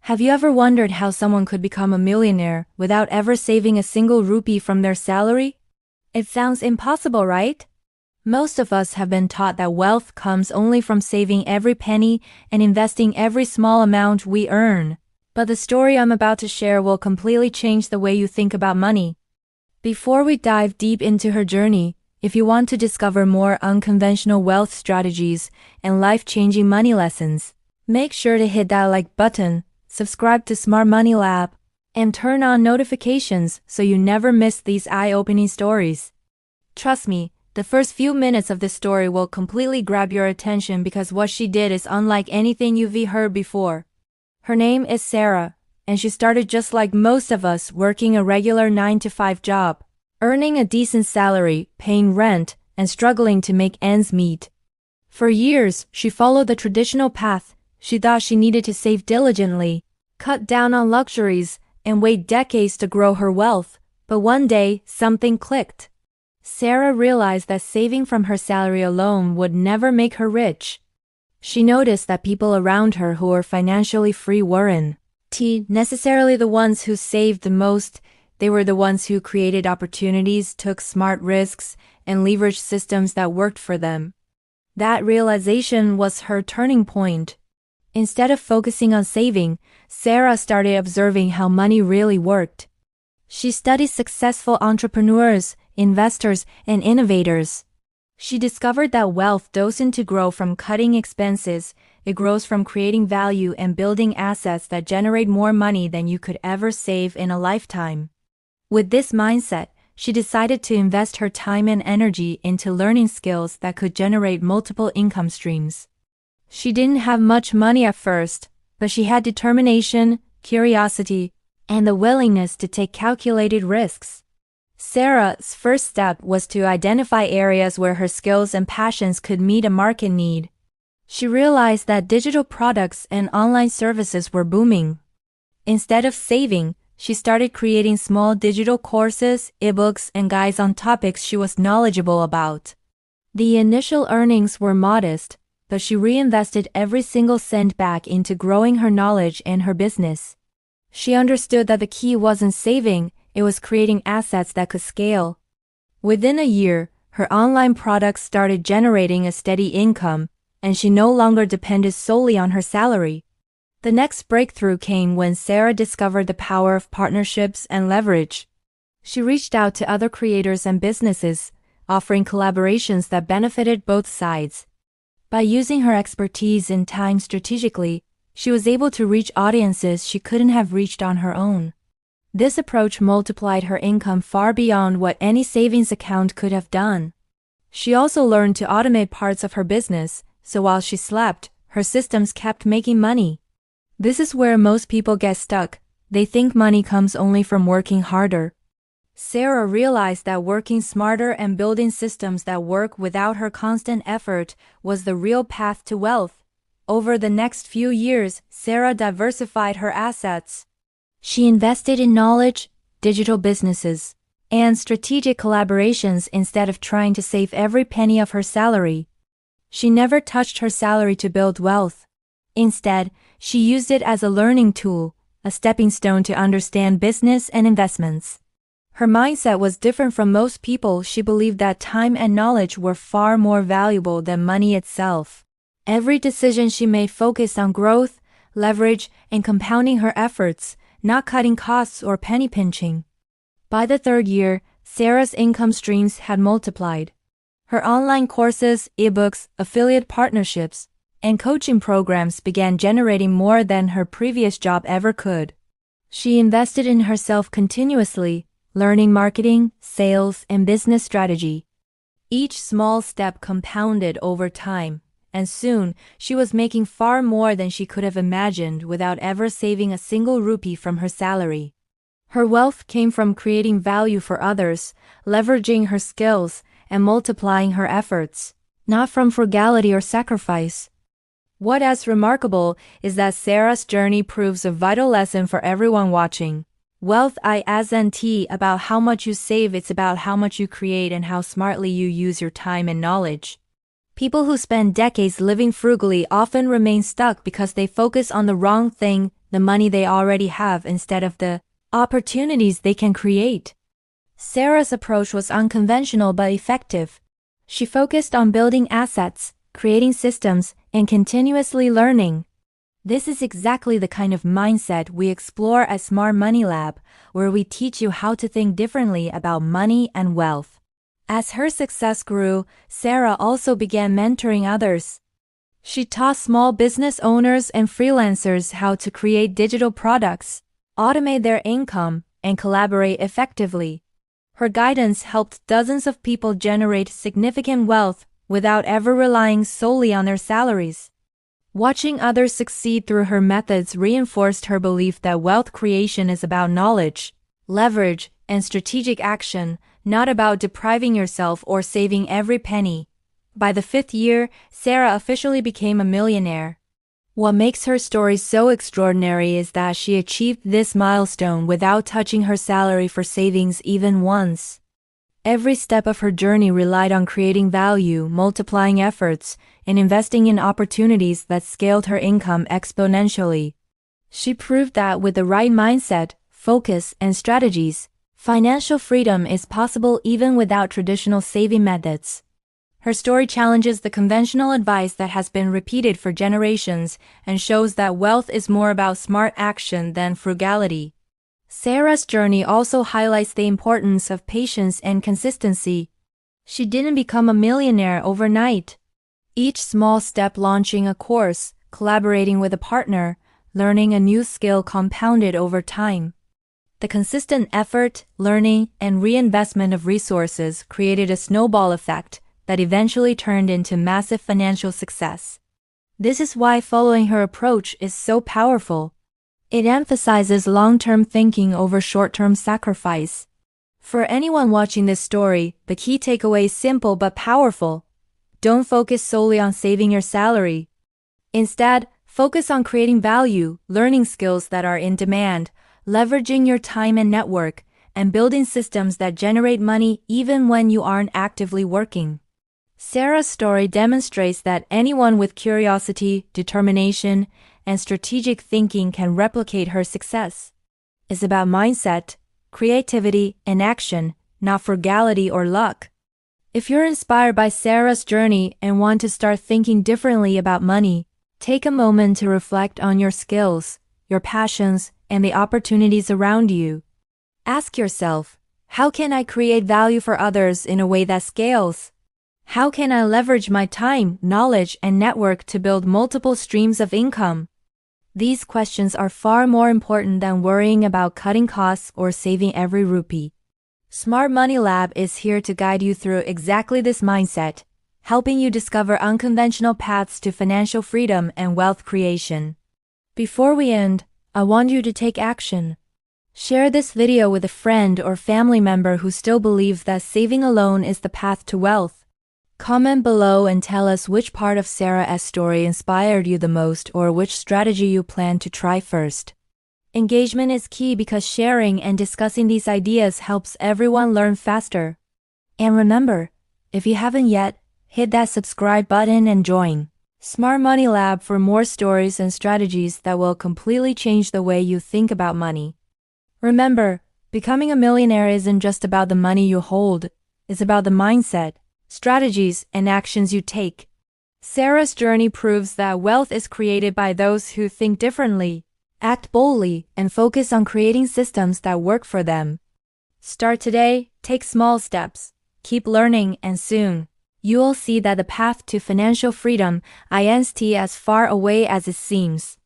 Have you ever wondered how someone could become a millionaire without ever saving a single rupee from their salary? It sounds impossible, right? Most of us have been taught that wealth comes only from saving every penny and investing every small amount we earn. But the story I'm about to share will completely change the way you think about money. Before we dive deep into her journey, if you want to discover more unconventional wealth strategies and life-changing money lessons, make sure to hit that like button, subscribe to Smart Money Lab, and turn on notifications so you never miss these eye-opening stories. Trust me, the first few minutes of this story will completely grab your attention because what she did is unlike anything you've heard before. Her name is Sarah, and she started just like most of us, working a regular 9-to-5 job, earning a decent salary, paying rent, and struggling to make ends meet. For years, she followed the traditional path. She thought she needed to save diligently, cut down on luxuries, and wait decades to grow her wealth. But one day, something clicked. Sarah realized that saving from her salary alone would never make her rich. She noticed that people around her who were financially free weren't necessarily the ones who saved the most. They were the ones who created opportunities, took smart risks, and leveraged systems that worked for them. That realization was her turning point. Instead of focusing on saving, Sarah started observing how money really worked. She studied successful entrepreneurs, investors, and innovators. She discovered that wealth doesn't grow from cutting expenses, it grows from creating value and building assets that generate more money than you could ever save in a lifetime. With this mindset, she decided to invest her time and energy into learning skills that could generate multiple income streams. She didn't have much money at first, but she had determination, curiosity, and the willingness to take calculated risks. Sarah's first step was to identify areas where her skills and passions could meet a market need. She realized that digital products and online services were booming. Instead of saving, she started creating small digital courses, ebooks, and guides on topics she was knowledgeable about. The initial earnings were modest, but she reinvested every single cent back into growing her knowledge and her business. She understood that the key wasn't saving, it was creating assets that could scale. Within a year, her online products started generating a steady income, and she no longer depended solely on her salary. The next breakthrough came when Sarah discovered the power of partnerships and leverage. She reached out to other creators and businesses, offering collaborations that benefited both sides. By using her expertise and time strategically, she was able to reach audiences she couldn't have reached on her own. This approach multiplied her income far beyond what any savings account could have done. She also learned to automate parts of her business, so while she slept, her systems kept making money. This is where most people get stuck. They think money comes only from working harder. Sarah realized that working smarter and building systems that work without her constant effort was the real path to wealth. Over the next few years, Sarah diversified her assets. She invested in knowledge, digital businesses, and strategic collaborations instead of trying to save every penny of her salary. She never touched her salary to build wealth. Instead, she used it as a learning tool, a stepping stone to understand business and investments. Her mindset was different from most people. She believed that time and knowledge were far more valuable than money itself. Every decision she made focused on growth, leverage, and compounding her efforts, not cutting costs or penny pinching. By the third year, Sarah's income streams had multiplied. Her online courses, ebooks, affiliate partnerships, and coaching programs began generating more than her previous job ever could. She invested in herself continuously, learning marketing, sales, and business strategy. Each small step compounded over time, and soon she was making far more than she could have imagined without ever saving a single rupee from her salary. Her wealth came from creating value for others, leveraging her skills, and multiplying her efforts, not from frugality or sacrifice. What is remarkable is that Sarah's journey proves a vital lesson for everyone watching. Wealth isn't about how much you save, it's about how much you create and how smartly you use your time and knowledge. People who spend decades living frugally often remain stuck because they focus on the wrong thing. the money they already have instead of the opportunities they can create. Sarah's approach was unconventional but effective. She focused on building assets, creating systems, and continuously learning. This is exactly the kind of mindset we explore at Smart Money Lab, where we teach you how to think differently about money and wealth. As her success grew, Sarah also began mentoring others. She taught small business owners and freelancers how to create digital products, automate their income, and collaborate effectively. Her guidance helped dozens of people generate significant wealth without ever relying solely on their salaries. Watching others succeed through her methods reinforced her belief that wealth creation is about knowledge, leverage, and strategic action, not about depriving yourself or saving every penny. By the 5th year, Sarah officially became a millionaire. What makes her story so extraordinary is that she achieved this milestone without touching her salary for savings even once. Every step of her journey relied on creating value, multiplying efforts, and investing in opportunities that scaled her income exponentially. She proved that with the right mindset, focus, and strategies, financial freedom is possible even without traditional saving methods. Her story challenges the conventional advice that has been repeated for generations and shows that wealth is more about smart action than frugality. Sarah's journey also highlights the importance of patience and consistency. She didn't become a millionaire overnight. Each small step, launching a course, collaborating with a partner, learning a new skill, compounded over time. The consistent effort, learning, and reinvestment of resources created a snowball effect that eventually turned into massive financial success. This is why following her approach is so powerful. It emphasizes long-term thinking over short-term sacrifice. For anyone watching this story, the key takeaway is simple but powerful. Don't focus solely on saving your salary. Instead, focus on creating value, learning skills that are in demand, leveraging your time and network, and building systems that generate money even when you aren't actively working. Sarah's story demonstrates that anyone with curiosity, determination, and strategic thinking can replicate her success. It's about mindset, creativity, and action, not frugality or luck. If you're inspired by Sarah's journey and want to start thinking differently about money, take a moment to reflect on your skills, your passions, and the opportunities around you. Ask yourself, how can I create value for others in a way that scales? How can I leverage my time, knowledge, and network to build multiple streams of income? These questions are far more important than worrying about cutting costs or saving every rupee. Smart Money Lab is here to guide you through exactly this mindset, helping you discover unconventional paths to financial freedom and wealth creation. Before we end, I want you to take action. Share this video with a friend or family member who still believes that saving alone is the path to wealth. Comment below and tell us which part of Sarah's story inspired you the most or which strategy you plan to try first. Engagement is key because sharing and discussing these ideas helps everyone learn faster. And remember, if you haven't yet, hit that subscribe button and join Smart Money Lab for more stories and strategies that will completely change the way you think about money. Remember, becoming a millionaire isn't just about the money you hold, it's about the mindset, strategies, and actions you take. Sarah's journey proves that wealth is created by those who think differently, act boldly, and focus on creating systems that work for them. Start today, take small steps, keep learning, and soon, you will see that the path to financial freedom isn't as far away as it seems.